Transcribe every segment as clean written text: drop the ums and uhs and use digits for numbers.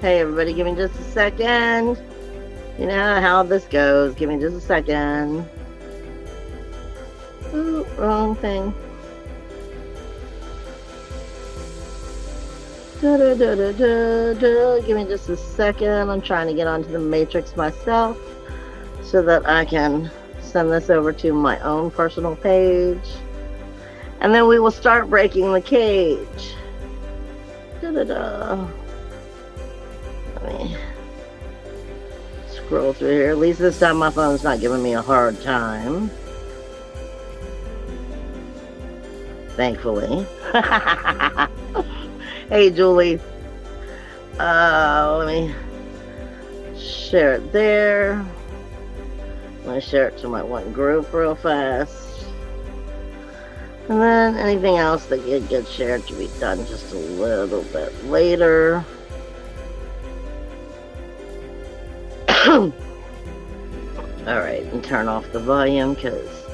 Hey everybody, give me just a second. You know how this goes. Give me just a second. Ooh, wrong thing. Give me just a second. I'm trying to get onto the matrix myself so that I can send this over to my own personal page. And then we will start breaking the cage. Let me scroll through here. At least this time my phone's not giving me a hard time. Thankfully. Hey, Julie. Let me share it there. Let me share it to my one group real fast. And then anything else that gets shared to be done just a little bit later. Alright, and turn off the volume because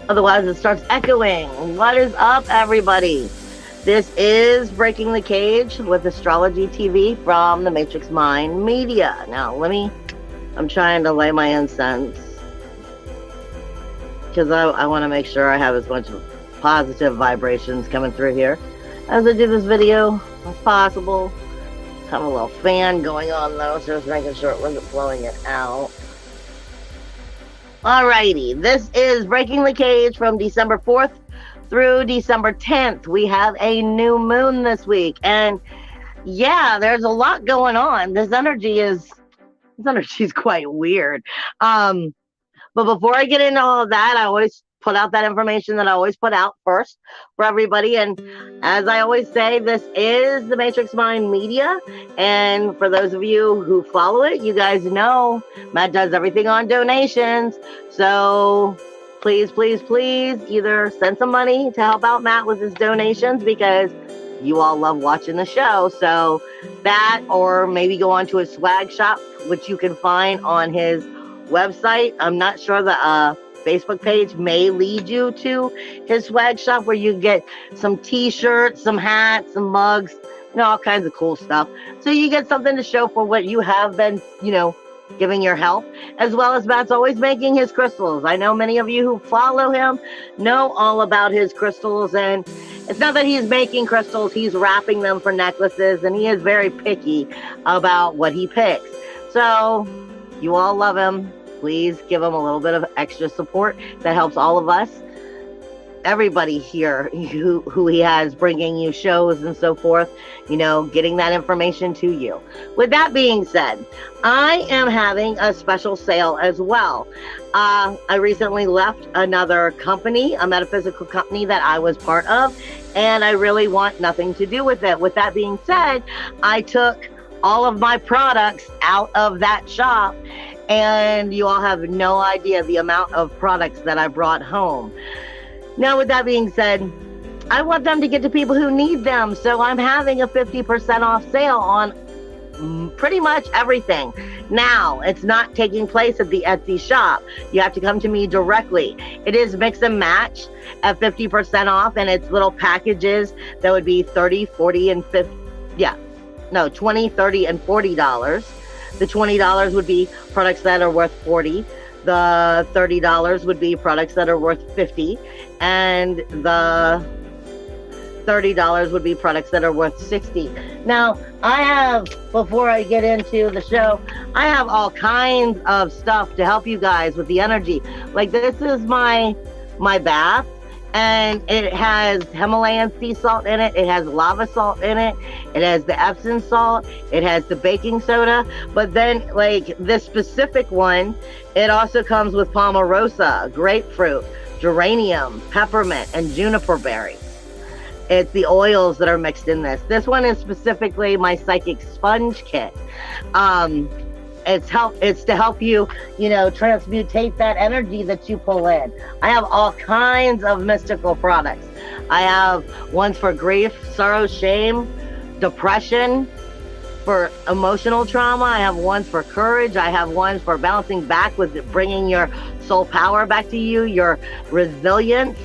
otherwise it starts echoing. What is up, everybody? This is Breaking the Cage with Astrology TV from the Matrix Mind Media. Now, I'm trying to lay my incense because I want to make sure I have as much positive vibrations coming through here as I do this video as possible. Have a little fan going on though, so just making sure it wasn't blowing it out. Alrighty, this is Breaking the Cage from December 4th through December 10th. We have a new moon this week, and yeah, there's a lot going on. This energy is quite weird. But before I get into all of that, I always put out that information that I always put out first for everybody. And as I always say, this is the Matrix Mind Media. And for those of you who follow it, you guys know Matt does everything on donations. So please, please, please either send some money to help out Matt with his donations because you all love watching the show. So that, or maybe go on to his swag shop, which you can find on his website. I'm not sure the Facebook page may lead you to his swag shop where you get some t-shirts, some hats, some mugs, all kinds of cool stuff. So you get something to show for what you have been, giving your help, as well as Matt's always making his crystals. I know many of you who follow him know all about his crystals, and it's not that he's making crystals, he's wrapping them for necklaces, and he is very picky about what he picks. So you all love him. Please give him a little bit of extra support. That helps all of us, everybody here who he has bringing you shows and so forth, getting that information to you. With that being said, I am having a special sale as well. I recently left another company, a metaphysical company that I was part of, and I really want nothing to do with it. With that being said, I took all of my products out of that shop, and you all have no idea the amount of products that I brought home. Now, with that being said, I want them to get to people who need them. So I'm having a 50% off sale on pretty much everything. Now, it's not taking place at the Etsy shop. You have to come to me directly. It is mix and match at 50% off, and it's little packages that would be 30, 40, and 50. Yeah, no, 20, 30, and $40. The $20 would be products that are worth 40. The $30 would be products that are worth 50. And the $30 would be products that are worth 60. Now, before I get into the show, I have all kinds of stuff to help you guys with the energy. Like, this is my bath, and it has Himalayan sea salt in it. It has lava salt in it. It has the Epsom salt. It has the baking soda. But then, like, this specific one, it also comes with palmarosa, grapefruit, geranium, peppermint, and juniper berries. It's the oils that are mixed in this. This one is specifically my psychic sponge kit. It's to help you, transmutate that energy that you pull in. I have all kinds of mystical products. I have ones for grief, sorrow, shame, depression, for emotional trauma. I have ones for courage. I have ones for bouncing back with bringing your soul power back to you, your resilience.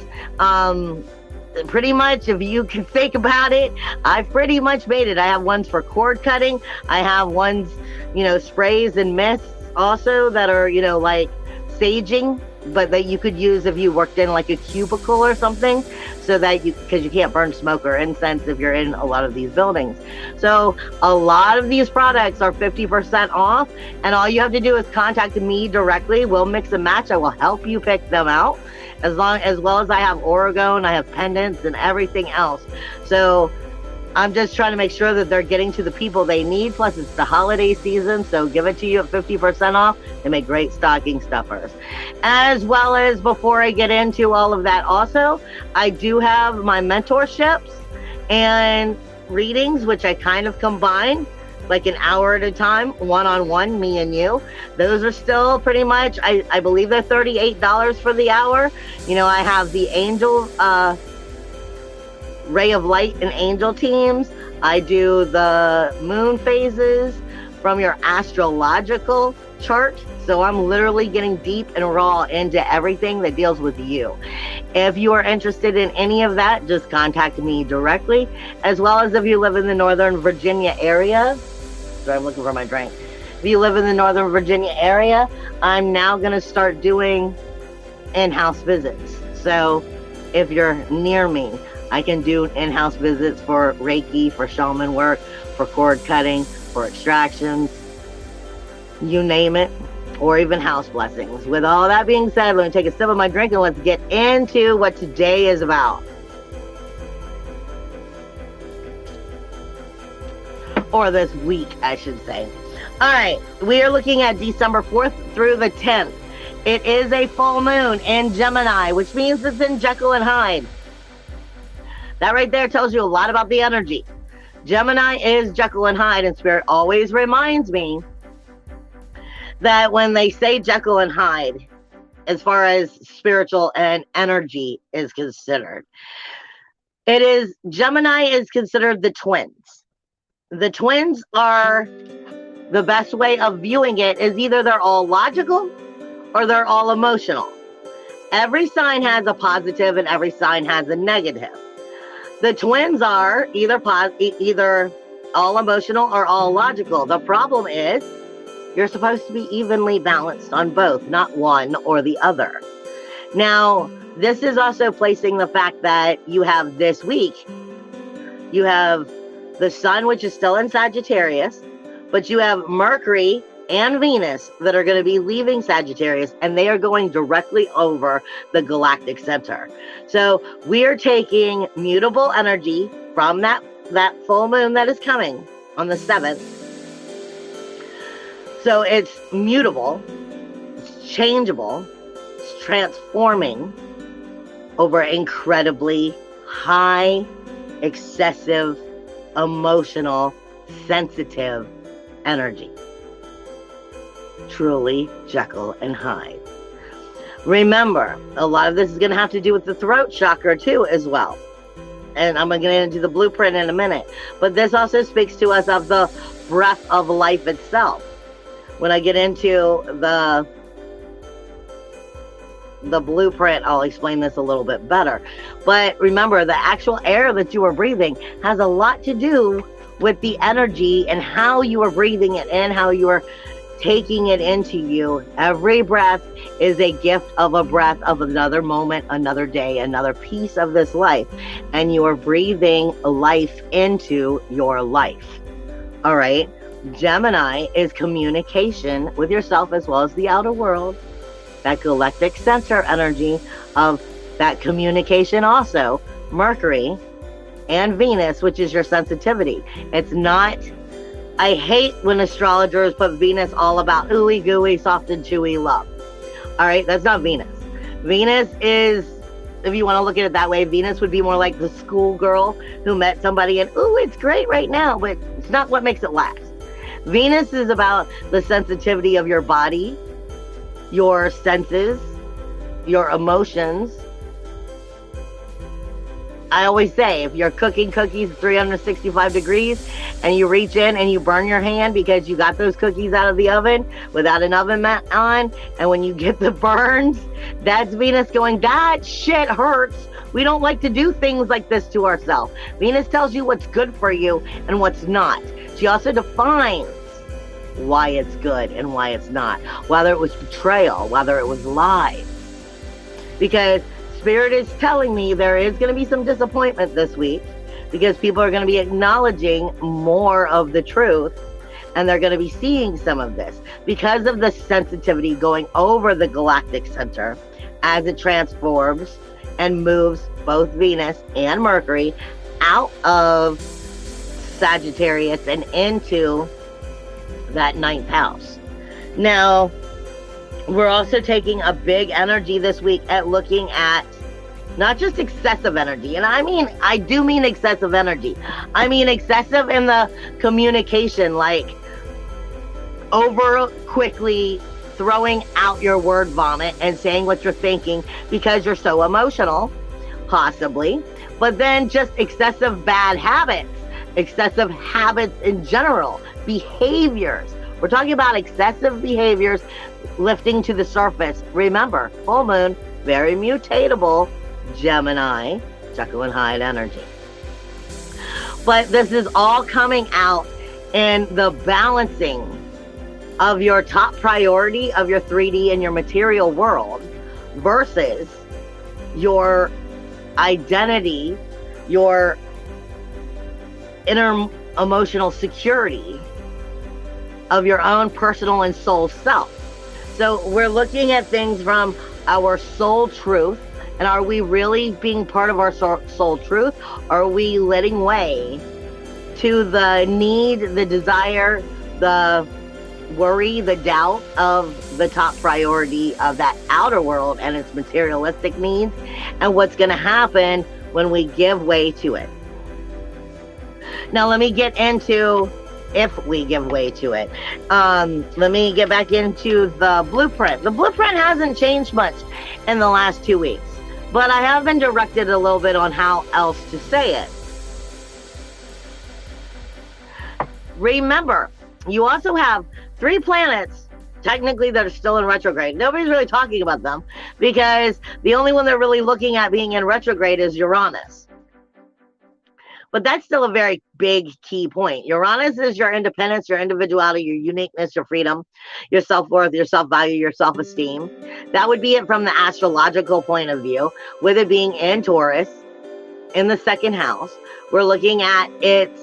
pretty much, if you can think about it, I've pretty much made it. I have ones for cord cutting. I have ones, sprays and mists also that are, like saging, but that you could use if you worked in like a cubicle or something, so that because you can't burn smoke or incense if you're in a lot of these buildings. So a lot of these products are 50% off, and all you have to do is contact me directly. We'll mix and match. I will help you pick them out, as well as I have orgone, I have pendants and everything else. So I'm just trying to make sure that they're getting to the people they need. Plus, it's the holiday season, so give it to you at 50% off. They make great stocking stuffers. As well as, before I get into all of that, also, I do have my mentorships and readings, which I kind of combine, like an hour at a time, one-on-one, me and you. Those are still pretty much, I believe they're $38 for the hour. I have the angel, Ray of Light and angel teams. I do the moon phases from your astrological chart. So I'm literally getting deep and raw into everything that deals with you. If you are interested in any of that, just contact me directly, as well as if you live in the Northern Virginia area. So I'm looking for my drink. If you live in the Northern Virginia area, I'm now going to start doing in-house visits. So if you're near me, I can do in-house visits for Reiki, for shaman work, for cord cutting, for extractions, you name it, or even house blessings. With all that being said, let me take a sip of my drink and let's get into what today is about. Or this week, I should say. All right, we are looking at December 4th through the 10th. It is a full moon in Gemini, which means it's in Jekyll and Hyde. That right there tells you a lot about the energy. Gemini is Jekyll and Hyde, and Spirit always reminds me that when they say Jekyll and Hyde, as far as spiritual and energy is considered, Gemini is considered the twins. The twins are, the best way of viewing it is either they're all logical or they're all emotional. Every sign has a positive and every sign has a negative. The twins are either all emotional or all logical. The problem is you're supposed to be evenly balanced on both, not one or the other. Now, this is also placing the fact that you have this week, you have the sun, which is still in Sagittarius, but you have Mercury and Venus that are going to be leaving Sagittarius, and they are going directly over the galactic center. So we are taking mutable energy from that full moon that is coming on the 7th. So it's mutable, it's changeable, it's transforming over incredibly high, excessive, emotional, sensitive energy. Truly Jekyll and Hyde. Remember, a lot of this is going to have to do with the throat chakra too as well. And I'm going to get into the blueprint in a minute. But this also speaks to us of the breath of life itself. When I get into the blueprint, I'll explain this a little bit better. But remember, the actual air that you are breathing has a lot to do with the energy and how you are breathing it in, how you are taking it into you. Every breath is a gift of a breath of another moment, another day, another piece of this life. And you are breathing life into your life. All right. Gemini is communication with yourself as well as the outer world. That galactic center energy of that communication also. Mercury and Venus, which is your sensitivity. It's not, I hate when astrologers put Venus all about ooey gooey, soft and chewy love. All right, that's not Venus. Venus is, if you want to look at it that way, Venus would be more like the schoolgirl who met somebody and, ooh, it's great right now, but it's not what makes it last. Venus is about the sensitivity of your body, your senses, your emotions, I always say, if you're cooking cookies at 365 degrees and you reach in and you burn your hand because you got those cookies out of the oven without an oven mat on, and when you get the burns, that's Venus going, that shit hurts. We don't like to do things like this to ourselves. Venus tells you what's good for you and what's not. She also defines why it's good and why it's not, whether it was betrayal, whether it was lies. Because Spirit is telling me there is going to be some disappointment this week, because people are going to be acknowledging more of the truth, and they're going to be seeing some of this because of the sensitivity going over the galactic center as it transforms and moves both Venus and Mercury out of Sagittarius and into that 9th house. Now, we're also taking a big energy this week at looking at not just excessive energy. And I do mean excessive energy. I mean excessive in the communication, like over quickly throwing out your word vomit and saying what you're thinking because you're so emotional, possibly. But then just excessive bad habits, excessive habits in general, behaviors. We're talking about excessive behaviors lifting to the surface. Remember, full moon, very mutatable, Gemini, Jekyll and Hyde energy. But this is all coming out in the balancing of your top priority of your 3D and your material world versus your identity, your inner emotional security of your own personal and soul self. So we're looking at things from our soul truth. And are we really being part of our soul truth? Are we letting way to the need, the desire, the worry, the doubt of the top priority of that outer world and its materialistic needs? And what's going to happen when we give way to it? Now, let me get into if we give way to it. Let me get back into the blueprint. The blueprint hasn't changed much in the last 2 weeks, but I have been directed a little bit on how else to say it. Remember, you also have 3 planets, technically, that are still in retrograde. Nobody's really talking about them because the only one they're really looking at being in retrograde is Uranus. But that's still a very big key point. Uranus is your independence, your individuality, your uniqueness, your freedom, your self-worth, your self-value, your self-esteem. That would be it from the astrological point of view, with it being in Taurus in the 2nd house. We're looking at its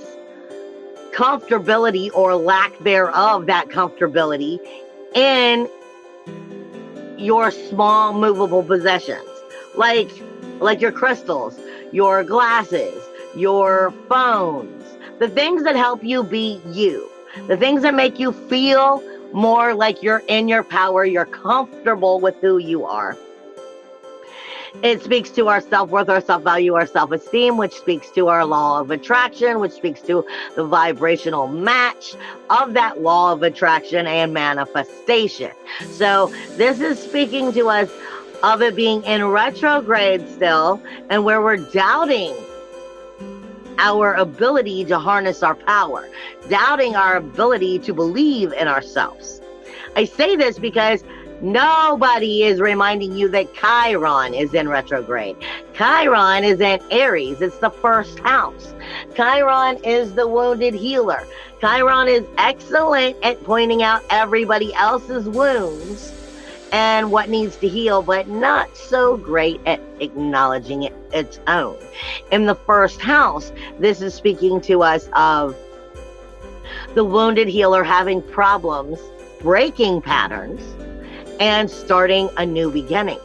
comfortability or lack thereof, that comfortability in your small movable possessions, like your crystals, your glasses, your phones, the things that help you be you, the things that make you feel more like you're in your power, you're comfortable with who you are. It speaks to our self-worth, our self-value, our self-esteem, which speaks to our law of attraction, which speaks to the vibrational match of that law of attraction and manifestation. So this is speaking to us of it being in retrograde still, and where we're doubting our ability to harness our power, doubting our ability to believe in ourselves. I say this because nobody is reminding you that Chiron is in retrograde. Chiron is in Aries. It's the 1st house. Chiron is the wounded healer. Chiron is excellent at pointing out everybody else's wounds and what needs to heal, but not so great at acknowledging its own. In the 1st house, this is speaking to us of the wounded healer having problems breaking patterns and starting a new beginning.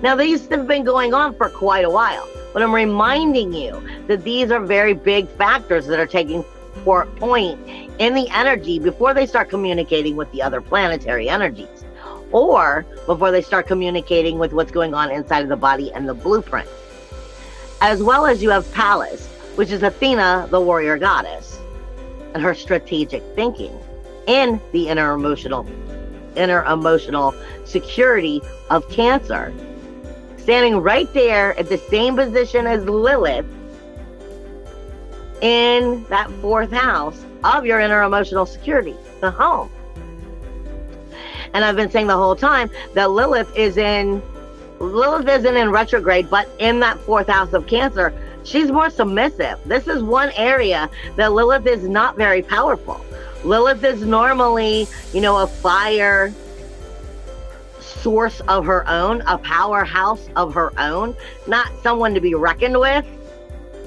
Now, these have been going on for quite a while, but I'm reminding you that these are very big factors that are taking point in the energy before they start communicating with the other planetary energies, or before they start communicating with what's going on inside of the body and the blueprint. As well as you have Pallas, which is Athena, the warrior goddess, and her strategic thinking in the inner emotional security of Cancer, standing right there at the same position as Lilith in that 4th house of your inner emotional security, the home. And I've been saying the whole time that Lilith isn't in retrograde, but in that 4th house of Cancer, she's more submissive. This is one area that Lilith is not very powerful. Lilith is normally, a fire source of her own, a powerhouse of her own, not someone to be reckoned with.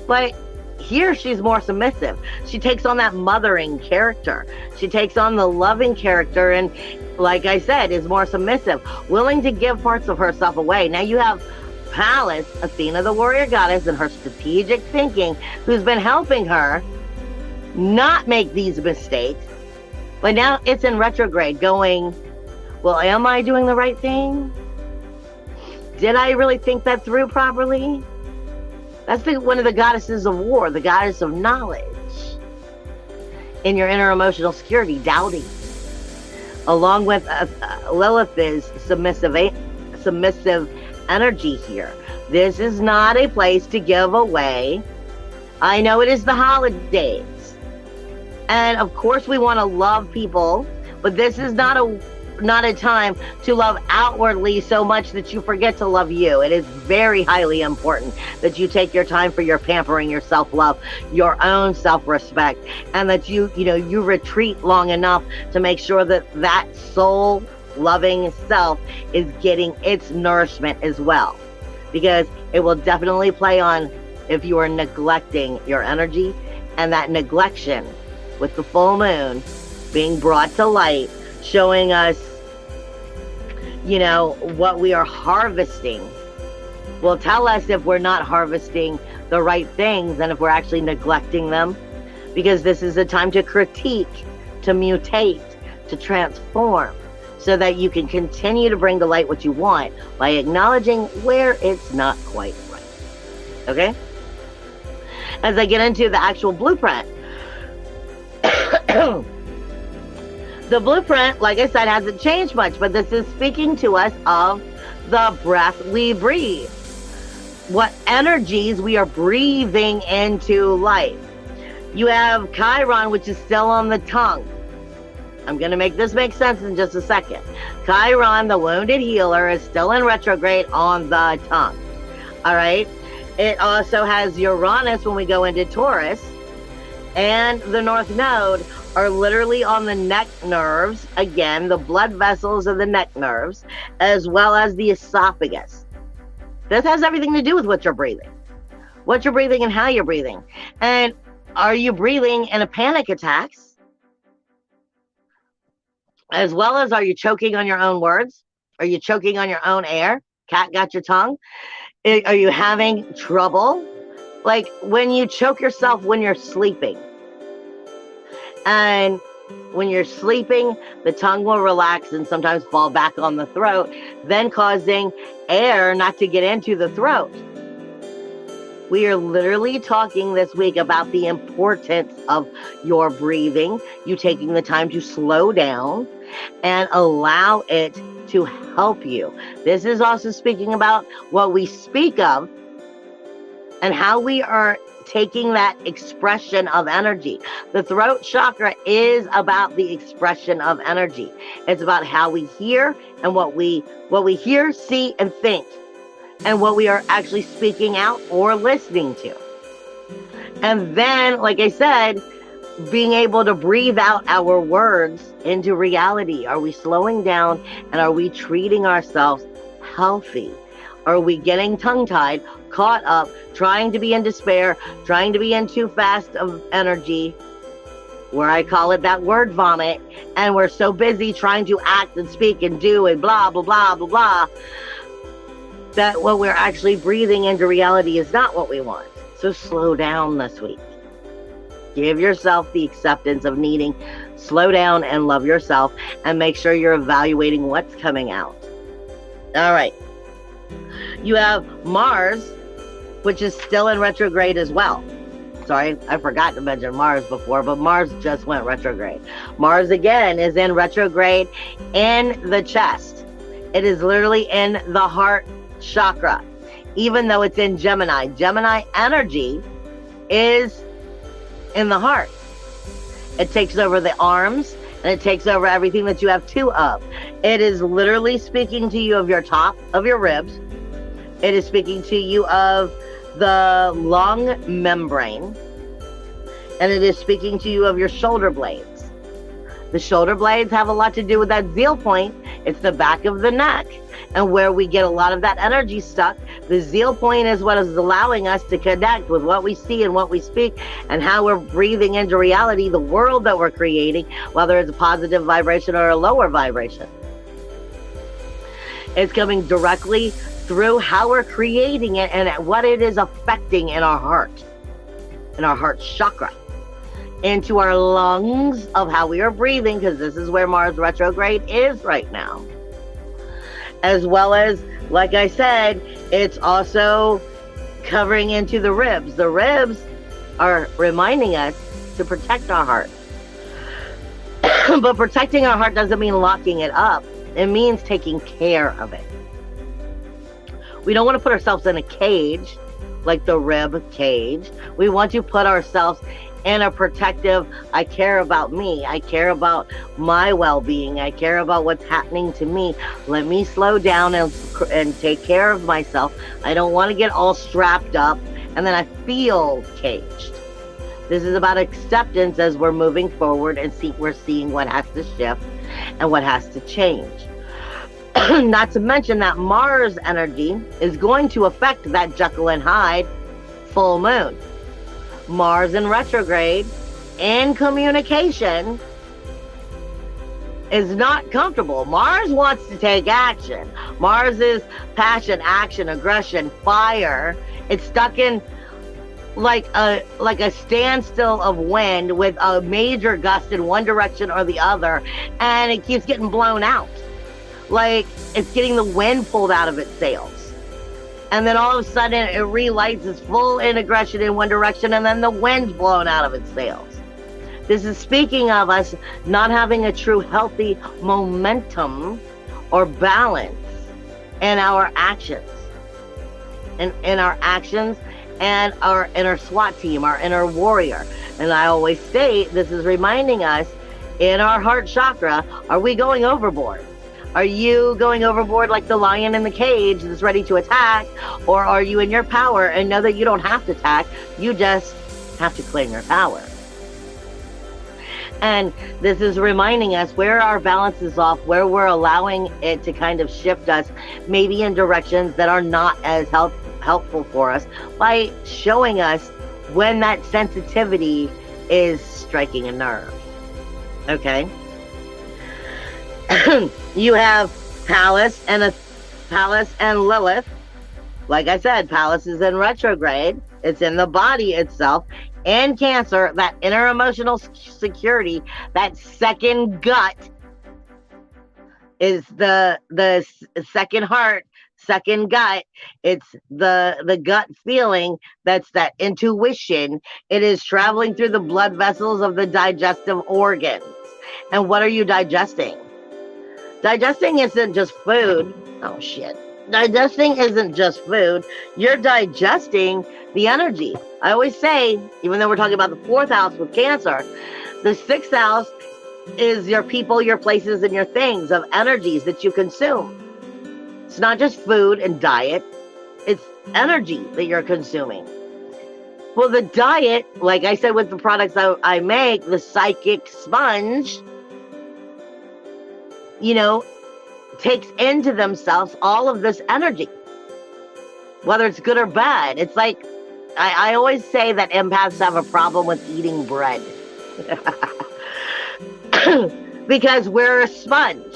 But here she's more submissive. She takes on that mothering character. She takes on the loving character, and like I said, is more submissive, willing to give parts of herself away. Now you have Pallas, Athena, the warrior goddess, and her strategic thinking, who's been helping her not make these mistakes. But now it's in retrograde going, well, am I doing the right thing? Did I really think that through properly? That's one of the goddesses of war, the goddess of knowledge. In your inner emotional security, doubting. Along with Lilith's submissive energy here. This is not a place to give away. I know it is the holidays. And of course we want to love people, but this is not a time to love outwardly so much that you forget to love you. It is very highly important that you take your time for your pampering, your self-love, your own self-respect, and that you retreat long enough to make sure that soul loving self is getting its nourishment as well, because it will definitely play on if you are neglecting your energy. And that neglection with the full moon being brought to light, showing us what we are harvesting, will tell us if we're not harvesting the right things and if we're actually neglecting them, because this is a time to critique, to mutate, to transform, so that you can continue to bring to light what you want by acknowledging where it's not quite right. Okay? As I get into the actual blueprint, the blueprint, like I said, hasn't changed much, but this is speaking to us of the breath we breathe. What energies we are breathing into life. You have Chiron, which is still on the tongue. I'm going to make this make sense in just a second. Chiron, the wounded healer, is still in retrograde on the tongue. All right? It also has Uranus when we go into Taurus, and the North Node are literally on the neck nerves, again, the blood vessels of the neck nerves, as well as the esophagus. This has everything to do with what you're breathing and how you're breathing. And are you breathing in a panic attacks? As well as, are you choking on your own words? Are you choking on your own air? Cat got your tongue? Are you having trouble? Like when you choke yourself when you're sleeping. And when you're sleeping, the tongue will relax and sometimes fall back on the throat, then causing air not to get into the throat. We are literally talking this week about the importance of your breathing, you taking the time to slow down and allow it to help you. This is also speaking about what we speak of and how we are taking that expression of energy. The throat chakra is about the expression of energy. It's about how we hear and what we hear, see, and think, and what we are actually speaking out or listening to. And then, like I said, being able to breathe out our words into reality. Are we slowing down and are we treating ourselves healthy? Are we getting tongue-tied, caught up, trying to be in despair, trying to be in too fast of energy, where I call it that word vomit, and we're so busy trying to act and speak and do and blah, blah, blah, blah, blah, that what we're actually breathing into reality is not what we want. So slow down this week. Give yourself the acceptance of needing. Slow down and love yourself, and make sure you're evaluating what's coming out. All right. You have Mars, which is still in retrograde as well. Sorry, I forgot to mention Mars before, but Mars just went retrograde. Mars again is in retrograde in the chest. It is literally in the heart chakra, even though it's in Gemini. Gemini energy is in the heart. It takes over the arms, and it takes over everything that you have two of. It is literally speaking to you of your top of your ribs. It is speaking to you of the lung membrane, and it is speaking to you of your shoulder blades. The shoulder blades have a lot to do with that zeal point. It's the back of the neck, and where we get a lot of that energy stuck. The zeal point is what is allowing us to connect with what we see and what we speak, and how we're breathing into reality, the world that we're creating, whether it's a positive vibration or a lower vibration. It's coming directly through how we're creating it and what it is affecting in our heart chakra, into our lungs of how we are breathing, because this is where Mars retrograde is right now. As well as, like I said, it's also covering into the ribs. The ribs are reminding us to protect our heart. But protecting our heart doesn't mean locking it up. It means taking care of it. We don't want to put ourselves in a cage, like the rib cage. We want to put ourselves in a protective, I care about me. I care about my well-being. I care about what's happening to me. Let me slow down and take care of myself. I don't want to get all strapped up and then I feel caged. This is about acceptance as we're moving forward, and we're seeing what has to shift and what has to change. Not to mention that Mars energy is going to affect that Jekyll and Hyde full moon. Mars in retrograde in communication is not comfortable. Mars wants to take action. Mars is passion, action, aggression, fire. It's stuck in like a standstill of wind with a major gust in one direction or the other, and it keeps getting blown out. Like it's getting the wind pulled out of its sails. And then all of a sudden it relights its full in aggression in one direction, and then the wind's blown out of its sails. This is speaking of us not having a true healthy momentum or balance in our actions. In our actions and our inner SWAT team, our inner warrior. And I always state, this is reminding us in our heart chakra, are we going overboard? Are you going overboard like the lion in the cage that's ready to attack? Or are you in your power and know that you don't have to attack, you just have to claim your power? And this is reminding us where our balance is off, where we're allowing it to kind of shift us, maybe in directions that are not as helpful for us, by showing us when that sensitivity is striking a nerve. Okay? You have Pallas and Lilith. Like I said, Pallas is in retrograde. It's in the body itself. And Cancer, that inner emotional security, that second gut, is the second heart, second gut. It's the gut feeling. That's that intuition. It is traveling through the blood vessels of the digestive organs. And what are you digesting? Digesting isn't just food. Oh, shit. Digesting isn't just food. You're digesting the energy. I always say, even though we're talking about the 4th house with Cancer, the 6th house is your people, your places, and your things of energies that you consume. It's not just food and diet. It's energy that you're consuming. Well, the diet, like I said with the products I make, the psychic sponge, takes into themselves all of this energy, whether it's good or bad. It's like, I always say that empaths have a problem with eating bread because we're a sponge.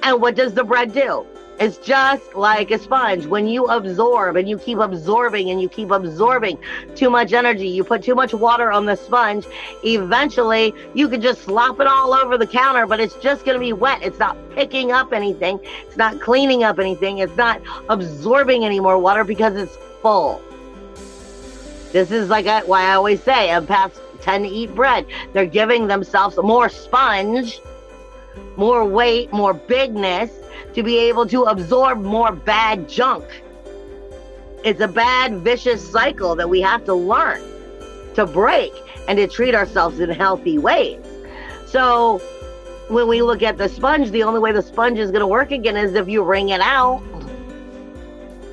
And what does the bread do? It's just like a sponge. When you absorb and you keep absorbing and you keep absorbing too much energy, you put too much water on the sponge, eventually you can just slop it all over the counter, but it's just going to be wet. It's not picking up anything. It's not cleaning up anything. It's not absorbing any more water because it's full. This is why I always say empaths tend to eat bread. They're giving themselves more sponge, more weight, more bigness, to be able to absorb more bad junk. It's a bad, vicious cycle that we have to learn to break and to treat ourselves in healthy ways. So when we look at the sponge, the only way the sponge is going to work again is if you wring it out,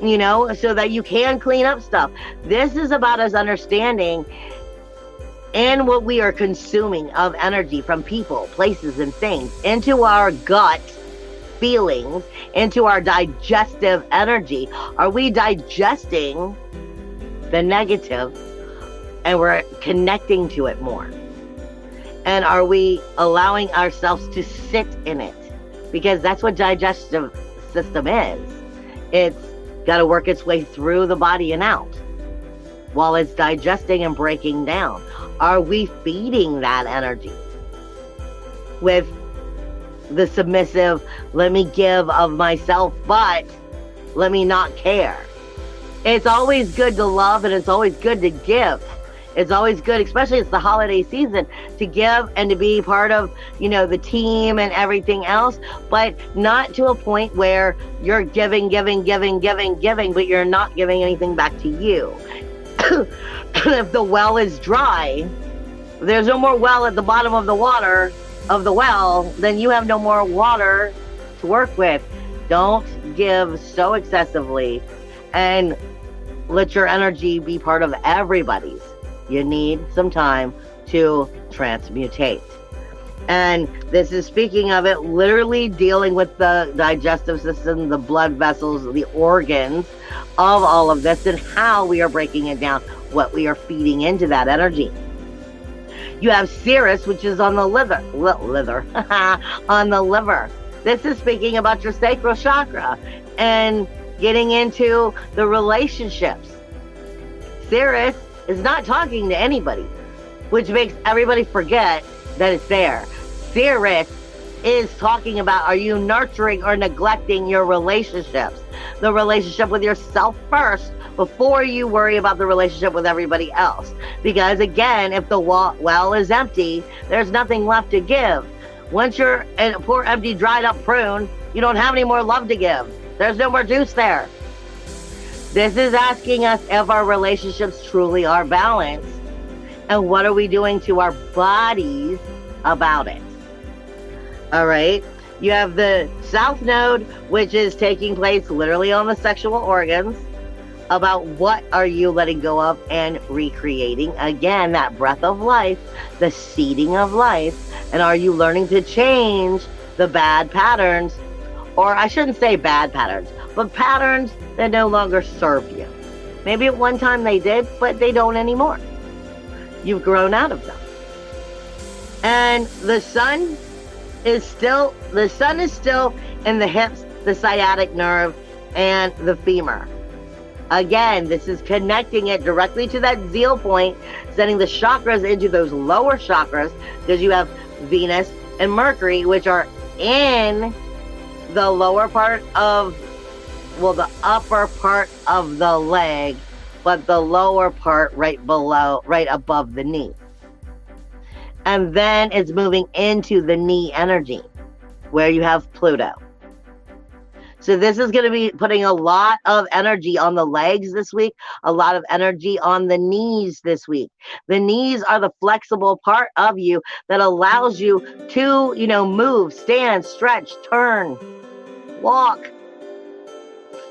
you know, so that you can clean up stuff. This is about us understanding and what we are consuming of energy from people, places, and things into our gut feelings, into our digestive energy. Are we digesting the negative and we're connecting to it more? And are we allowing ourselves to sit in it? Because that's what digestive system is. It's got to work its way through the body and out while it's digesting and breaking down. Are we feeding that energy with the submissive, let me give of myself, but let me not care? It's always good to love, and it's always good to give. It's always good, especially it's the holiday season, to give and to be part of, you know, the team and everything else, but not to a point where you're giving, but you're not giving anything back to you. If the well is dry, there's no more well at the bottom of the water of the well, then you have no more water to work with. Don't give so excessively, and let your energy be part of everybody's. You need some time to transmutate. And this is speaking of it, literally dealing with the digestive system, the blood vessels, the organs of all of this, and how we are breaking it down, what we are feeding into that energy. You have Ceres, which is on the on the liver. This is speaking about your sacral chakra and getting into the relationships. Ceres is not talking to anybody, which makes everybody forget that it's there. Ceres is talking about, are you nurturing or neglecting your relationships? The relationship with yourself first before you worry about the relationship with everybody else. Because again, if the well is empty, there's nothing left to give. Once you're a poor, empty, dried up prune, you don't have any more love to give. There's no more juice there. This is asking us if our relationships truly are balanced, and what are we doing to our bodies about it. All right. You have the South Node, which is taking place literally on the sexual organs, about what are you letting go of and recreating. Again, that breath of life, the seeding of life. And are you learning to change the bad patterns, or I shouldn't say bad patterns, but patterns that no longer serve you. Maybe at one time they did, but they don't anymore. You've grown out of them. And the sun is still in the hips, the sciatic nerve, and the femur. Again, this is connecting it directly to that zeal point, sending the chakras into those lower chakras, because you have Venus and Mercury, which are in the lower part of, well, the upper part of the leg, but the lower part right below, right above the knee. And then it's moving into the knee energy, where you have Pluto. So this is going to be putting a lot of energy on the legs this week, a lot of energy on the knees this week. The knees are the flexible part of you that allows you to, you know, move, stand, stretch, turn, walk.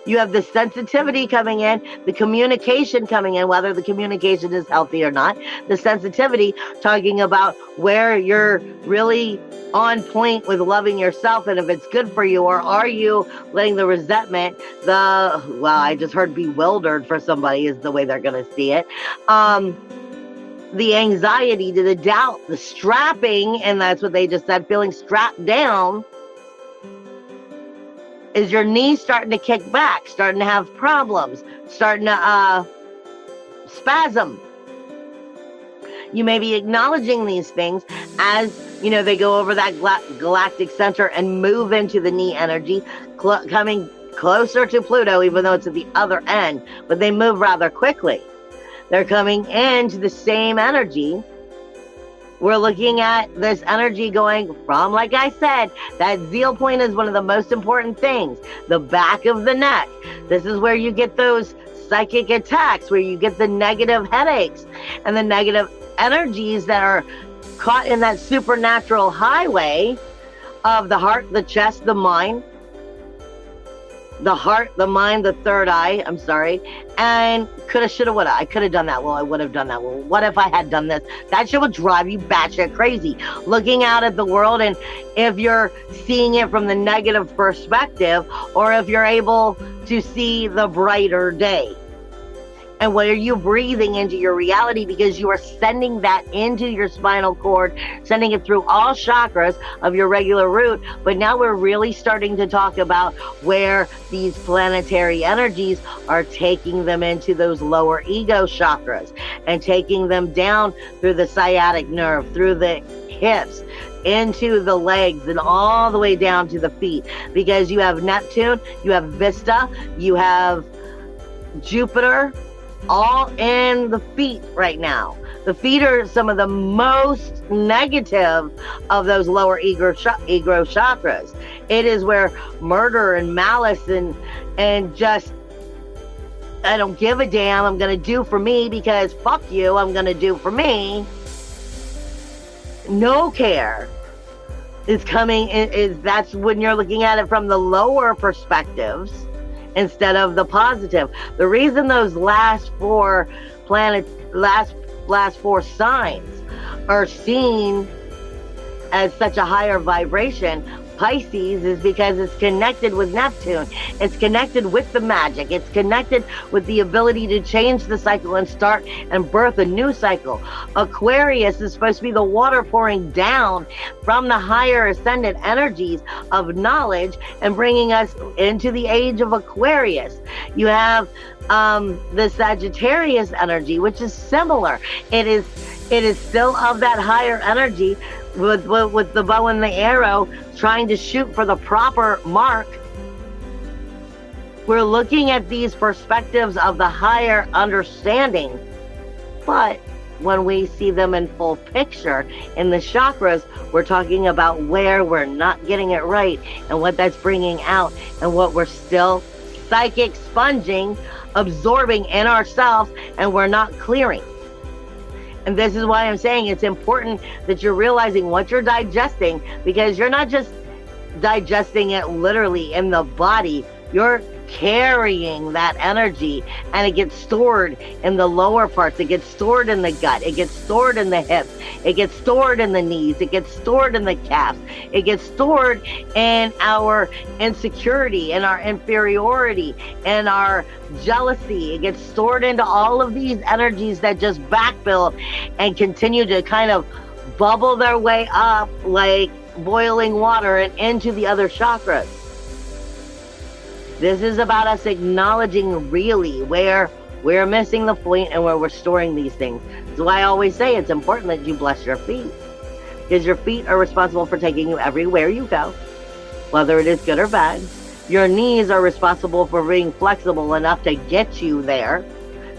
You have the sensitivity coming in, the communication coming in, whether the communication is healthy or not. The sensitivity talking about where you're really on point with loving yourself and if it's good for you, or are you letting the resentment, I just heard bewildered for somebody is the way they're going to see it. The anxiety, the doubt, the strapping, and that's what they just said, feeling strapped down. Is your knee starting to kick back, starting to have problems, starting to spasm? You may be acknowledging these things as, you know, they go over that galactic center and move into the knee energy, coming closer to Pluto, even though it's at the other end, but they move rather quickly. They're coming into the same energy We're looking at this energy going from, like I said, that zeal point is one of the most important things. The back of the neck. This is where you get those psychic attacks, where you get the negative headaches and the negative energies that are caught in that supernatural highway of the heart, the chest, the mind. The heart, the mind, the third eye, I'm sorry, and coulda, shoulda, woulda. I could have done that. Well, I would have done that. Well, what if I had done this? That shit would drive you batshit crazy. Looking out at the world, and if you're seeing it from the negative perspective, or if you're able to see the brighter day. And what are you breathing into your reality? Because you are sending that into your spinal cord, sending it through all chakras of your regular root. But now we're really starting to talk about where these planetary energies are taking them into those lower ego chakras and taking them down through the sciatic nerve, through the hips, into the legs, and all the way down to the feet. Because you have Neptune, you have Vista, you have Jupiter, all in the feet right now. The feet are some of the most negative of those lower ego chakras. It is where murder and malice and just, I don't give a damn, I'm gonna do for me because fuck you, I'm gonna do for me. No care is coming, that's when you're looking at it from the lower perspectives instead of the positive. The reason those last four planets, last four signs are seen as such a higher vibration, Pisces, is because it's connected with Neptune. It's connected with the magic. It's connected with the ability to change the cycle and start and birth a new cycle. Aquarius is supposed to be the water pouring down from the higher ascendant energies of knowledge and bringing us into the age of Aquarius. You have the Sagittarius energy, which is similar. It is still of that higher energy, with the bow and the arrow, trying to shoot for the proper mark. We're looking at these perspectives of the higher understanding, but when we see them in full picture in the chakras, we're talking about where we're not getting it right and what that's bringing out and what we're still psychic sponging, absorbing in ourselves, and we're not clearing. And this is why I'm saying it's important that you're realizing what you're digesting, because you're not just digesting it literally in the body. You're carrying that energy, and it gets stored in the lower parts. It gets stored in the gut. It gets stored in the hips. It gets stored in the knees. It gets stored in the calves. It gets stored in our insecurity, in our inferiority, in our jealousy. It gets stored into all of these energies that just backbuild and continue to kind of bubble their way up like boiling water and into the other chakras. This is about us acknowledging really where we're missing the point and where we're storing these things. That's why I always say it's important that you bless your feet, because your feet are responsible for taking you everywhere you go, whether it is good or bad. Your knees are responsible for being flexible enough to get you there.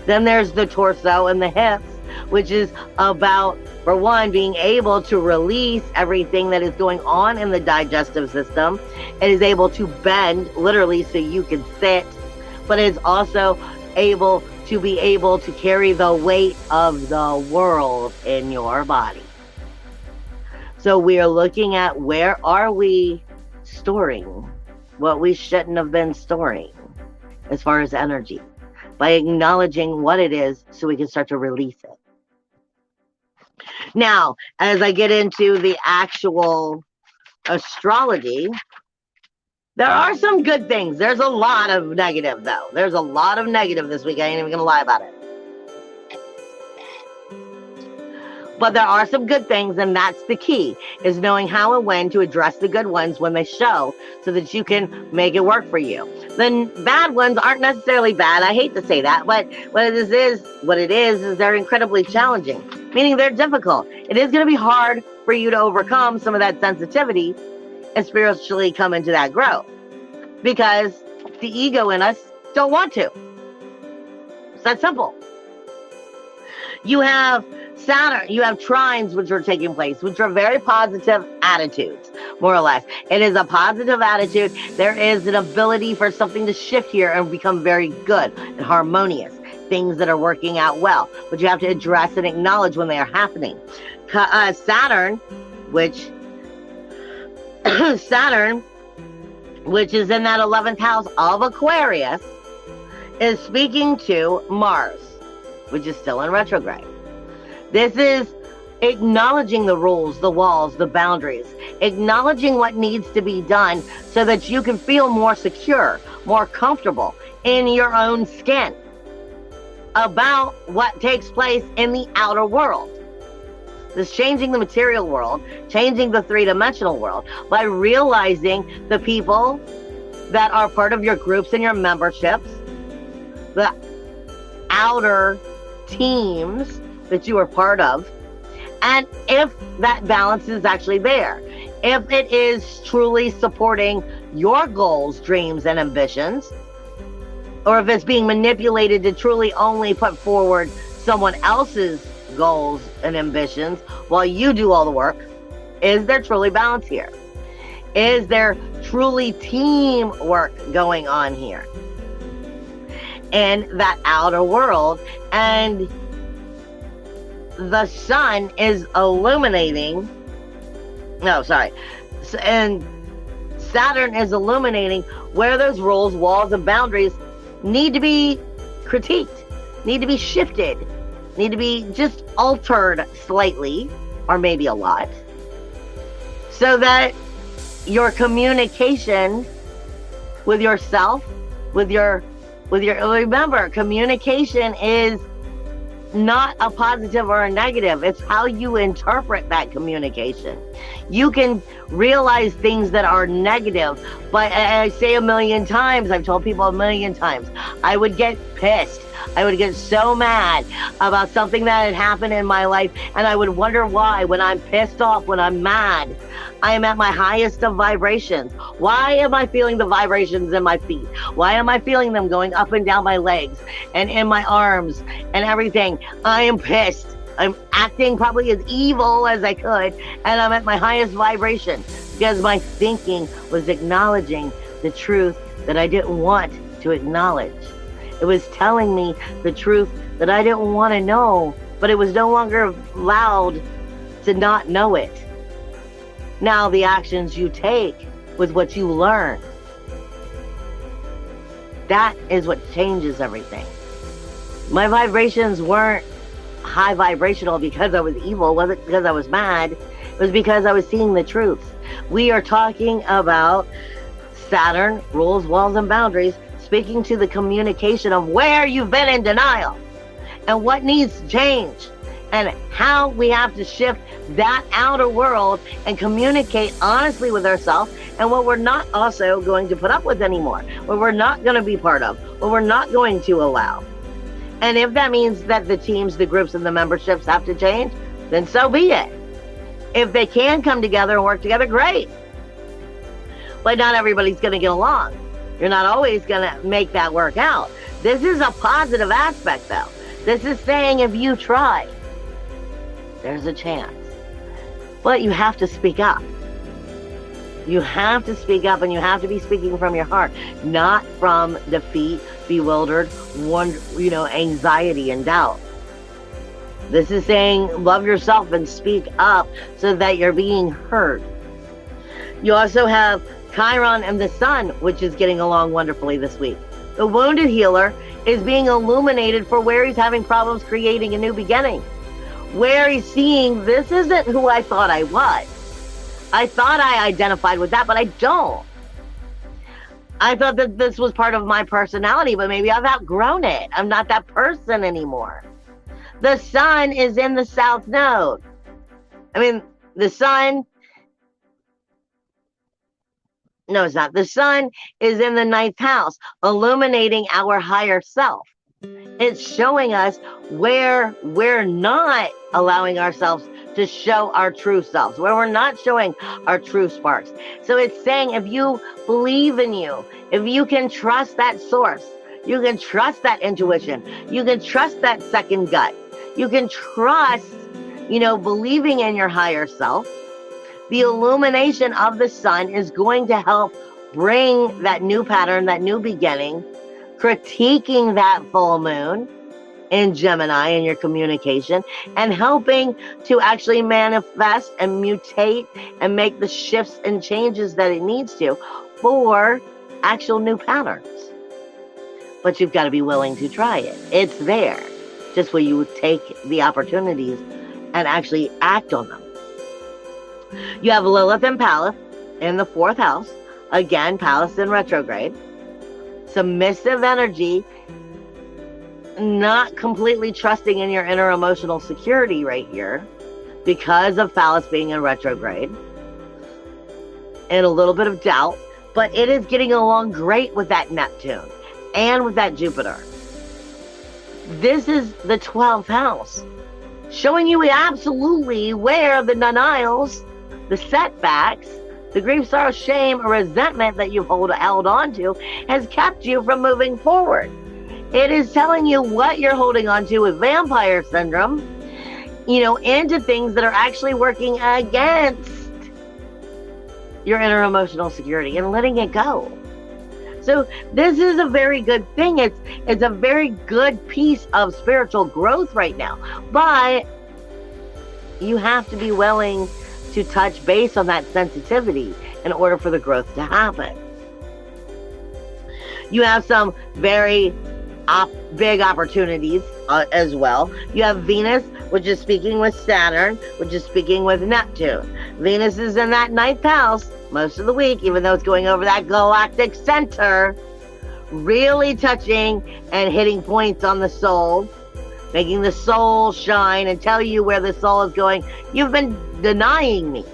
Then there's the torso and the hips, which is about, for one, being able to release everything that is going on in the digestive system. It is able to bend, literally, so you can sit, but it's also able to carry the weight of the world in your body. So we are looking at where are we storing what we shouldn't have been storing as far as energy, by acknowledging what it is so we can start to release it. Now, as I get into the actual astrology, there are some good things. There's a lot of negative, though. There's a lot of negative this week. I ain't even gonna lie about it. But there are some good things, and that's the key, is knowing how and when to address the good ones when they show, so that you can make it work for you. The bad ones aren't necessarily bad. I hate to say that, but what it is they're incredibly challenging, meaning they're difficult. It is going to be hard for you to overcome some of that sensitivity and spiritually come into that growth, because the ego in us don't want to. It's that simple. You have Saturn, you have trines which are taking place, which are very positive attitudes, more or less. It is a positive attitude. There is an ability for something to shift here and become very good and harmonious. Things that are working out well, but you have to address and acknowledge when they are happening. Saturn, which is in that 11th house of Aquarius, is speaking to Mars, which is still in retrograde. This is acknowledging the rules, the walls, the boundaries, acknowledging what needs to be done so that you can feel more secure, more comfortable in your own skin about what takes place in the outer world. This changing the material world, changing the three-dimensional world by realizing the people that are part of your groups and your memberships, the outer teams that you are part of, and if that balance is actually there, if it is truly supporting your goals, dreams, and ambitions, or if it's being manipulated to truly only put forward someone else's goals and ambitions while you do all the work. Is there truly balance here? Is there truly teamwork going on here in that outer world? And the sun is illuminating, and Saturn is illuminating where those rules, walls, and boundaries need to be critiqued, need to be shifted, need to be just altered slightly, or maybe a lot, so that your communication with yourself, remember, communication is not a positive or a negative. It's how you interpret that communication. You can realize things that are negative, but I say a million times, I've told people a million times, I would get pissed. I would get so mad about something that had happened in my life, and I would wonder why. When I'm pissed off, when I'm mad, I am at my highest of vibrations. Why am I feeling the vibrations in my feet? Why am I feeling them going up and down my legs and in my arms and everything? I am pissed. I'm acting probably as evil as I could, and I'm at my highest vibration because my thinking was acknowledging the truth that I didn't want to acknowledge. It was telling me the truth that I didn't want to know, but it was no longer allowed to not know it. Now the actions you take with what you learn, that is what changes everything. My vibrations weren't high vibrational because I was evil. It wasn't because I was mad. It was because I was seeing the truth. We are talking about Saturn, rules, walls, and boundaries, speaking to the communication of where you've been in denial and what needs to change and how we have to shift that outer world and communicate honestly with ourselves and what we're not also going to put up with anymore, what we're not going to be part of, what we're not going to allow. And if that means that the teams, the groups, and the memberships have to change, then so be it. If they can come together and work together, great. But not everybody's going to get along. You're not always going to make that work out. This is a positive aspect, though. This is saying if you try, there's a chance. But you have to speak up. You have to speak up, and you have to be speaking from your heart, not from defeat, bewildered, anxiety and doubt. This is saying love yourself and speak up so that you're being heard. You also have Chiron and the sun, which is getting along wonderfully this week. The wounded healer is being illuminated for where he's having problems creating a new beginning, where he's seeing this isn't who I thought I was. I thought I identified with that, but I don't. I thought that this was part of my personality, but maybe I've outgrown it. I'm not that person anymore. The sun is in the south node. The sun... No, it's not. The sun is in the 9th house, illuminating our higher self. It's showing us where we're not allowing ourselves to show our true selves, where we're not showing our true sparks. So it's saying if you believe in you, if you can trust that source, you can trust that intuition, you can trust that second gut, You can trust, believing in your higher self. The illumination of the sun is going to help bring that new pattern, that new beginning, critiquing that full moon in Gemini in your communication, and helping to actually manifest and mutate and make the shifts and changes that it needs to for actual new patterns. But you've got to be willing to try it. It's there. Just where you would take the opportunities and actually act on them. You have Lilith and Pallas in the 4th house. Again, Pallas in retrograde. Submissive energy, not completely trusting in your inner emotional security right here because of Pallas being in retrograde. And a little bit of doubt, but it is getting along great with that Neptune and with that Jupiter. This is the 12th house, showing you absolutely where the denials, the setbacks, the grief, sorrow, shame, or resentment that you've held on to has kept you from moving forward. It is telling you what you're holding on to with vampire syndrome, into things that are actually working against your inner emotional security and letting it go. So this is a very good thing. It's a very good piece of spiritual growth right now. But you have to be willing to touch base on that sensitivity in order for the growth to happen. You have some very big opportunities as well. You have Venus, which is speaking with Saturn, which is speaking with Neptune. Venus is in that 9th house most of the week, even though it's going over that galactic center, really touching and hitting points on the soul, making the soul shine and tell you where the soul is going. You've been denying me.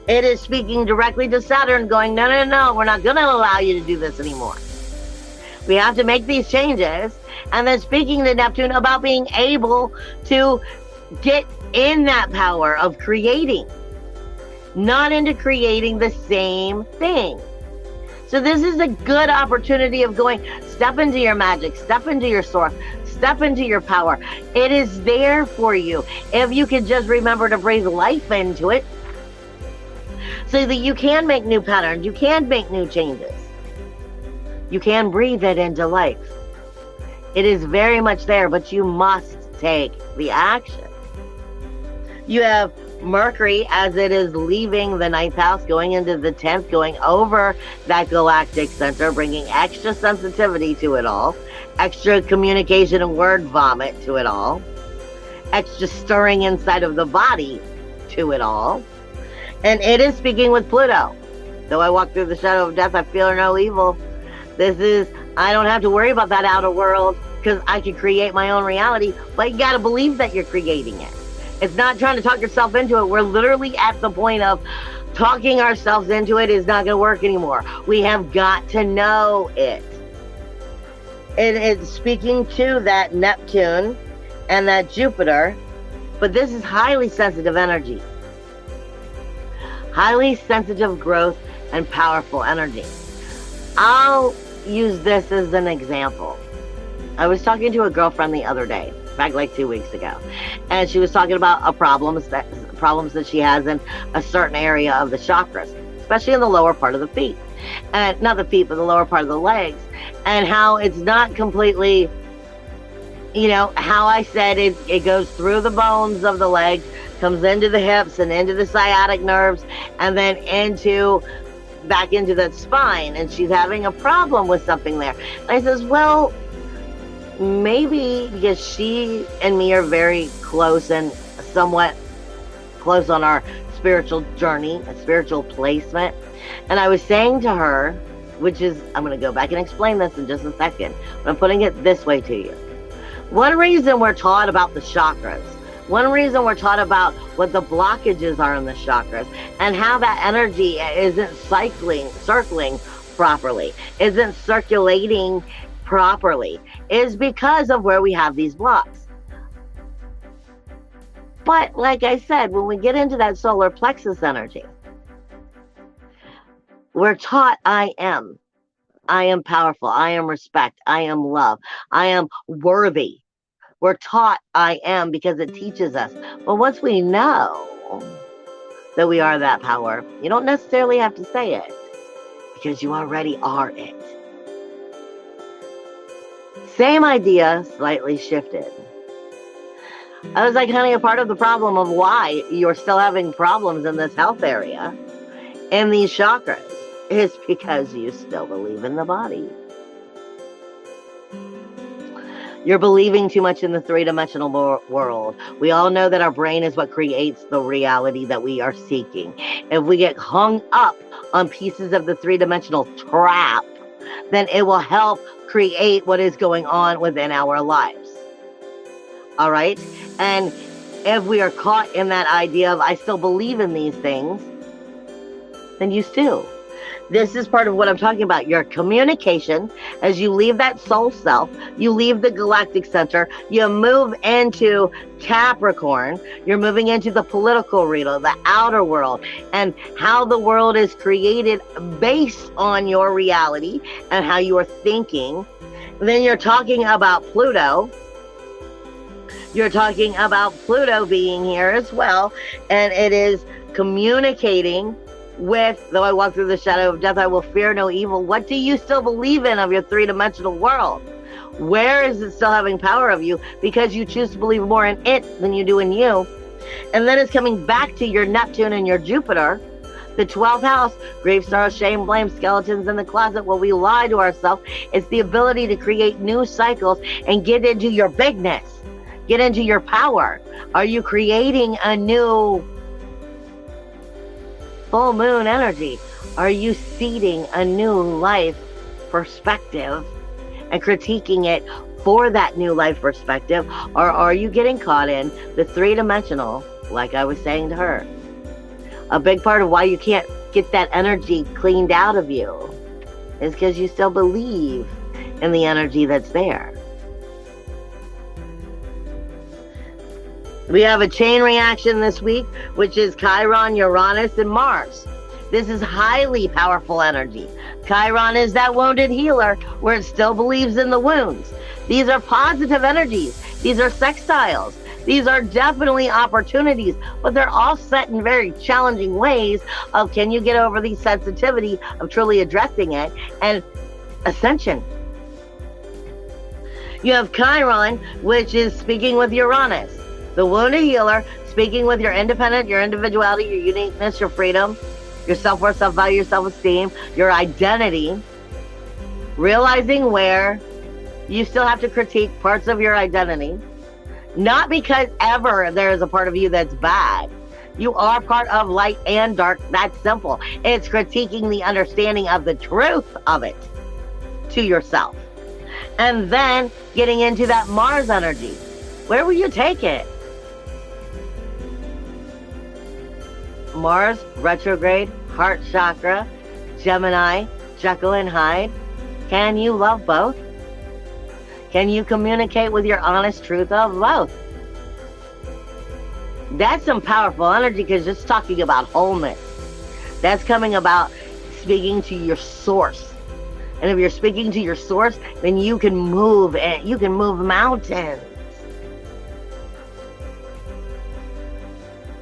It is speaking directly to Saturn, going, no, we're not going to allow you to do this anymore. We have to make these changes. And then speaking to Neptune about being able to get in that power of creating, not into creating the same thing. So this is a good opportunity of going, step into your magic, step into your source, step into your power. It is there for you. If you can just remember to breathe life into it, so that you can make new patterns, you can make new changes. You can breathe it into life. It is very much there, but you must take the action. You have Mercury, as it is leaving the 9th house, going into the 10th, going over that galactic center, bringing extra sensitivity to it all, extra communication and word vomit to it all, extra stirring inside of the body to it all. And it is speaking with Pluto. Though I walk through the shadow of death, I fear no evil. I don't have to worry about that outer world because I can create my own reality, but you got to believe that you're creating it. It's not trying to talk yourself into it. We're literally at the point of talking ourselves into it is not going to work anymore. We have got to know it. And it's speaking to that Neptune and that Jupiter, but this is highly sensitive energy. Highly sensitive growth and powerful energy. I'll use this as an example. I was talking to a girlfriend the other day, back like 2 weeks ago, and she was talking about problems that she has in a certain area of the chakras, especially in the lower part of the feet, and not the feet, but the lower part of the legs, and how it's not completely, how I said it goes through the bones of the legs, comes into the hips and into the sciatic nerves, and then back into that spine, and she's having a problem with something there. And I says, well, maybe because she and me are very close and somewhat close on our spiritual journey, a spiritual placement. And I was saying to her, which is, I'm going to go back and explain this in just a second, but I'm putting it this way to you. One reason we're taught about the chakras, one reason we're taught about what the blockages are in the chakras and how that energy isn't circling properly, isn't circulating properly, is because of where we have these blocks. But like I said, when we get into that solar plexus energy, we're taught I am powerful, I am respect, I am love, I am worthy. We're taught I am because it teaches us. But once we know that we are that power, you don't necessarily have to say it because you already are it. Same idea, slightly shifted. I was like, honey, a part of the problem of why you're still having problems in this health area, in these chakras, is because you still believe in the body. You're believing too much in the three-dimensional world. We all know that our brain is what creates the reality that we are seeking. If we get hung up on pieces of the three-dimensional trap, then it will help create what is going on within our lives. All right? And if we are caught in that idea of, I still believe in these things, then you still. This is part of what I'm talking about. Your communication, as you leave that soul self, you leave the galactic center, you move into Capricorn, you're moving into the political realm, the outer world, and how the world is created based on your reality and how you are thinking. Then you're talking about Pluto. You're talking about Pluto being here as well, and it is communicating with, though I walk through the shadow of death, I will fear no evil. What do you still believe in of your three-dimensional world? Where is it still having power of you? Because you choose to believe more in it than you do in you. And then it's coming back to your Neptune and your Jupiter, the 12th house, grief, sorrow, shame, blame, skeletons in the closet, where we lie to ourselves. It's the ability to create new cycles and get into your bigness, get into your power. Are you creating a new full moon energy? Are you seeding a new life perspective and critiquing it for that new life perspective? Or are you getting caught in the three-dimensional, like I was saying to her? A big part of why you can't get that energy cleaned out of you is because you still believe in the energy that's there. We have a chain reaction this week, which is Chiron, Uranus, and Mars. This is highly powerful energy. Chiron is that wounded healer where it still believes in the wounds. These are positive energies. These are sextiles. These are definitely opportunities, but they're all set in very challenging ways of, can you get over the sensitivity of truly addressing it, and ascension. You have Chiron, which is speaking with Uranus. The wounded healer, speaking with your independent, your individuality, your uniqueness, your freedom, your self-worth, self-value, your self-esteem, your identity, realizing where you still have to critique parts of your identity, not because ever there is a part of you that's bad. You are part of light and dark. That's simple. It's critiquing the understanding of the truth of it to yourself. And then getting into that Mars energy. Where will you take it? Mars, retrograde, heart chakra, Gemini, Jekyll and Hyde. Can you love both? Can you communicate with your honest truth of both? That's some powerful energy, because it's talking about wholeness. That's coming about speaking to your source. And if you're speaking to your source, then you can move, and you can move mountains.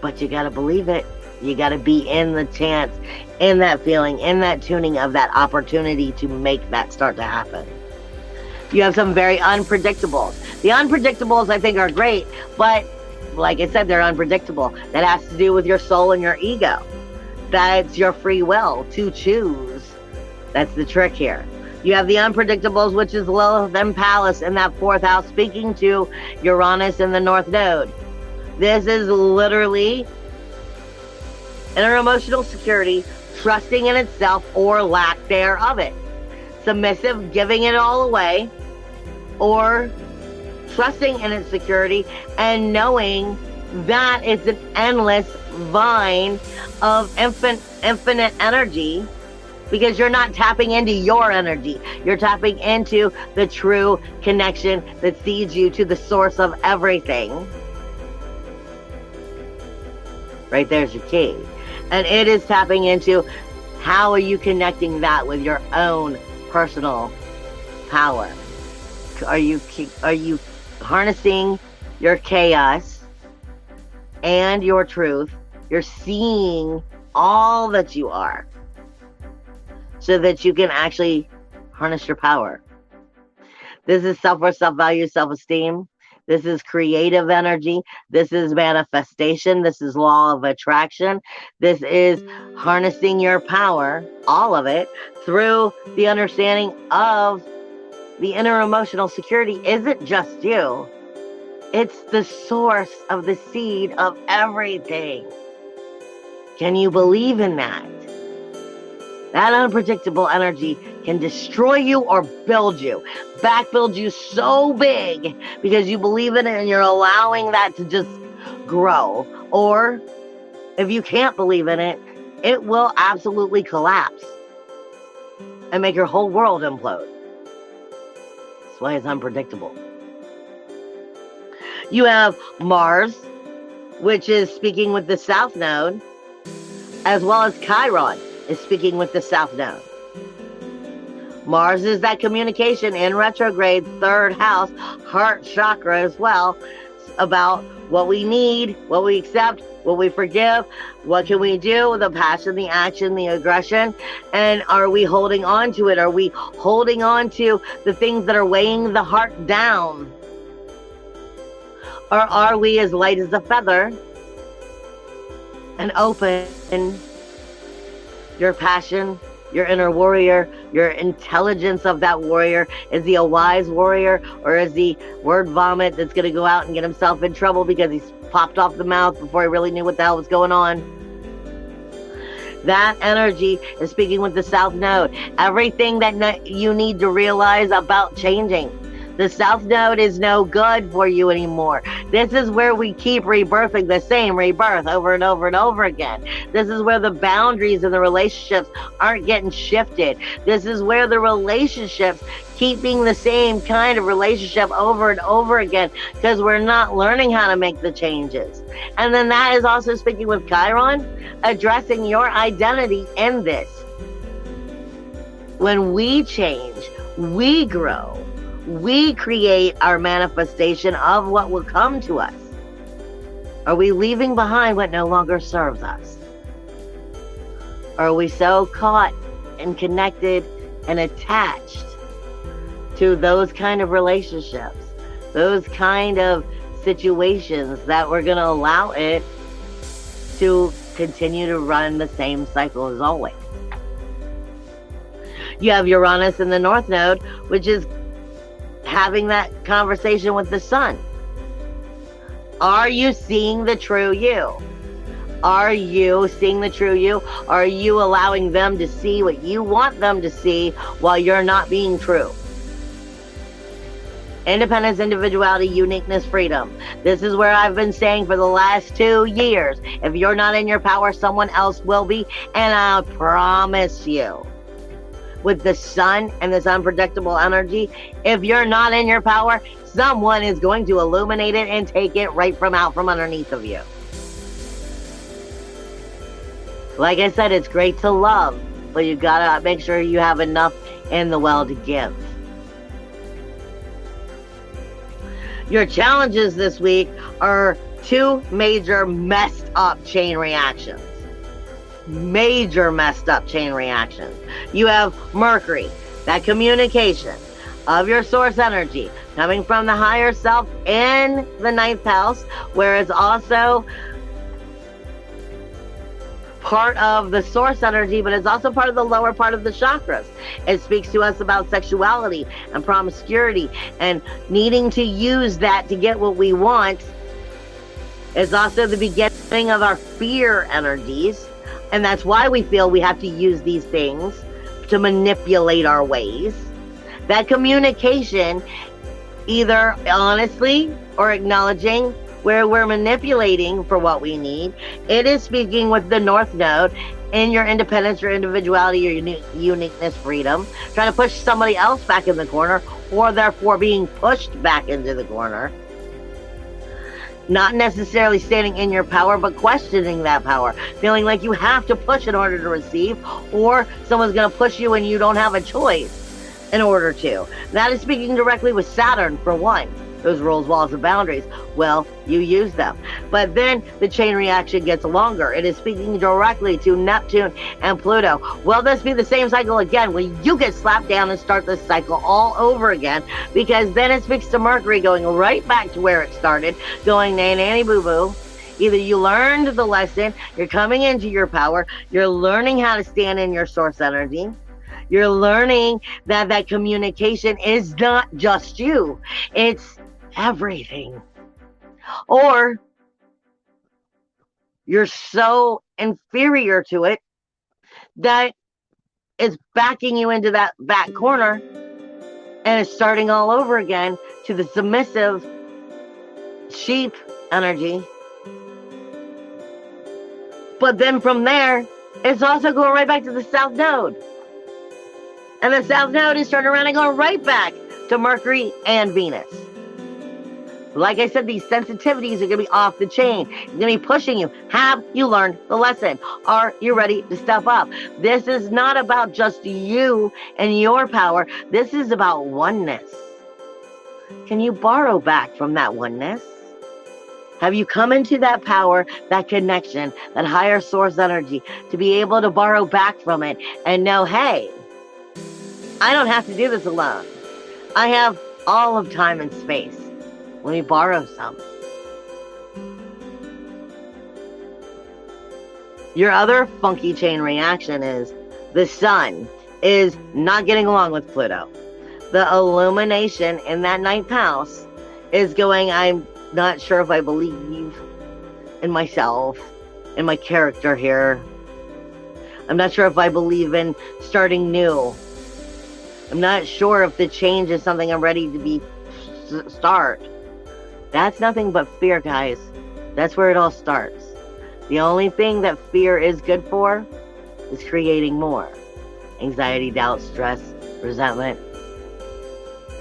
But you got to believe it. You got to be in the chance, in that feeling, in that tuning of that opportunity to make that start to happen. You have some very unpredictables. The unpredictables, I think, are great, but like I said, they're unpredictable. That has to do with your soul and your ego. That's your free will to choose. That's the trick here. You have the unpredictables, which is Lilith and Pallas in that 4th house, speaking to Uranus in the North Node. This is literally inner emotional security, trusting in itself or lack thereof it. Submissive, giving it all away, or trusting in its security and knowing that it's an endless vine of infinite energy, because you're not tapping into your energy. You're tapping into the true connection that feeds you to the source of everything. Right there's your key. And it is tapping into, how are you connecting that with your own personal power? Are you harnessing your chaos and your truth. You're seeing all that you are so that you can actually harness your power. This is self-worth, self-value, self-esteem. This is creative energy. This is manifestation. This is law of attraction. This is harnessing your power, all of it, through the understanding of the inner emotional security isn't just you. It's the source of the seed of everything. Can you believe in that? That unpredictable energy can destroy you or build you. Back build you so big because you believe in it and you're allowing that to just grow. Or if you can't believe in it, it will absolutely collapse and make your whole world implode. That's why it's unpredictable. You have Mars, which is speaking with the South Node, as well as Chiron is speaking with the South Node. Mars is that communication in retrograde, third house, heart chakra as well, about what we need, what we accept, what we forgive, what can we do, the passion, the action, the aggression, and are we holding on to it? Are we holding on to the things that are weighing the heart down? Or are we as light as a feather and open your passion, your inner warrior, your intelligence of that warrior? Is he a wise warrior, or is he word vomit that's going to go out and get himself in trouble because he's popped off the mouth before he really knew what the hell was going on? That energy is speaking with the South Node. Everything that you need to realize about changing. The South Node is no good for you anymore. This is where we keep rebirthing the same rebirth over and over and over again. This is where the boundaries in the relationships aren't getting shifted. This is where the relationships keep being the same kind of relationship over and over again because we're not learning how to make the changes. And then that is also speaking with Chiron, addressing your identity in this. When we change, we grow. We create our manifestation of what will come to us. Are we leaving behind what no longer serves us? Are we so caught and connected and attached to those kind of relationships, those kind of situations, that we're going to allow it to continue to run the same cycle as always? You have Uranus in the North Node, which is having that conversation with the sun. Are you seeing the true you? Are you seeing the true you? Are you allowing them to see what you want them to see while you're not being true? Independence, individuality, uniqueness, freedom. This is where I've been saying for the last 2 years. If you're not in your power, someone else will be. And I promise you, with the sun and this unpredictable energy, if you're not in your power, someone is going to illuminate it and take it right from out from underneath of you. Like I said, it's great to love, but you gotta make sure you have enough in the well to give. Your challenges this week are 2 major messed up chain reactions. Major messed up chain reactions. You have Mercury, that communication of your source energy coming from the higher self in the 9th house, where it's also part of the source energy, but it's also part of the lower part of the chakras. It speaks to us about sexuality and promiscuity and needing to use that to get what we want. It's also the beginning of our fear energies. And that's why we feel we have to use these things to manipulate our ways. That communication, either honestly or acknowledging where we're manipulating for what we need, it is speaking with the North Node in your independence, your individuality, your uniqueness, freedom, trying to push somebody else back in the corner, or therefore being pushed back into the corner. Not necessarily standing in your power, but questioning that power. Feeling like you have to push in order to receive, or someone's going to push you and you don't have a choice in order to. That is speaking directly with Saturn, for one. those rules, walls, and boundaries. Well, you use them. But then the chain reaction gets longer. It is speaking directly to Neptune and Pluto. Will this be the same cycle again? Will you get slapped down and start this cycle all over again? Because then it speaks to Mercury going right back to where it started, going nanny boo boo. Either you learned the lesson, you're coming into your power, you're learning how to stand in your source energy, you're learning that that communication is not just you, it's everything. Or you're so inferior to it that it's backing you into that back corner and it's starting all over again to the submissive sheep energy. But then from there, it's also going right back to the South Node. And the South Node is turning around and going right back to Mercury and Venus. Like I said, these sensitivities are going to be off the chain. It's going to be pushing you. Have you learned the lesson? Are you ready to step up? This is not about just you and your power. This is about oneness. Can you borrow back from that oneness? Have you come into that power, that connection, that higher source energy to be able to borrow back from it and know, hey, I don't have to do this alone. I have all of time and space. Let me borrow some. Your other funky chain reaction is the sun is not getting along with Pluto. The illumination in that ninth house is going, I'm not sure if I believe in myself, in my character here. I'm not sure if I believe in starting new. I'm not sure if the change is something I'm ready to start. That's nothing but fear, guys. That's where it all starts. The only thing that fear is good for is creating more. Anxiety, doubt, stress, resentment,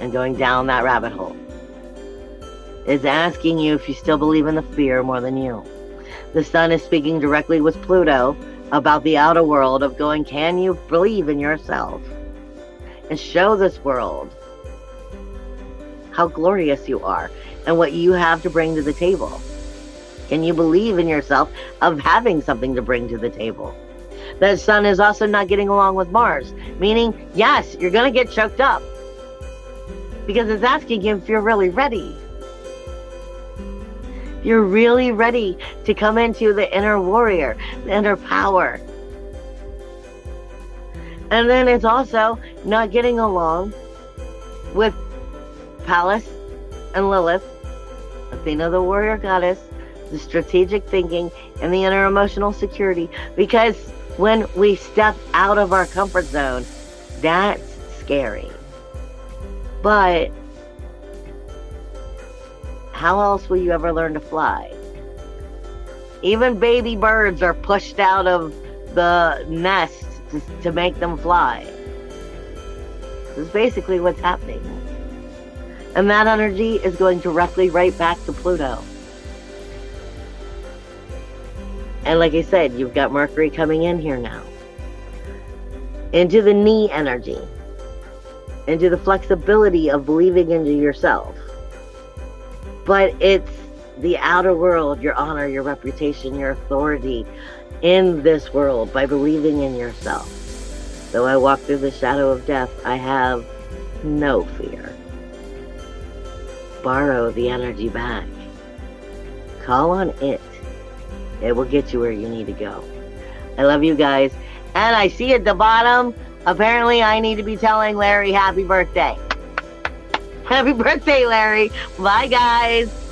and going down that rabbit hole. Is asking you if you still believe in the fear more than you. The sun is speaking directly with Pluto about the outer world of going, can you believe in yourself? And show this world how glorious you are and what you have to bring to the table. Can you believe in yourself of having something to bring to the table? The sun is also not getting along with Mars, meaning, yes, you're going to get choked up because it's asking you if you're really ready. You're really ready to come into the inner warrior, the inner power. And then it's also not getting along with Pallas and Lilith, Athena the warrior goddess, the strategic thinking, and the inner emotional security. Because when we step out of our comfort zone, that's scary. But how else will you ever learn to fly? Even baby birds are pushed out of the nest to make them fly. This is basically what's happening. And that energy is going directly right back to Pluto. And like I said, you've got Mercury coming in here now. Into the knee energy. Into the flexibility of believing into yourself. But it's the outer world, your honor, your reputation, your authority in this world by believing in yourself. Though I walk through the shadow of death, I have no fear. Borrow the energy back. Call on it. It will get you where you need to go. I love you guys. And I see at the bottom, apparently I need to be telling Larry happy birthday. Happy birthday, Larry. Bye, guys.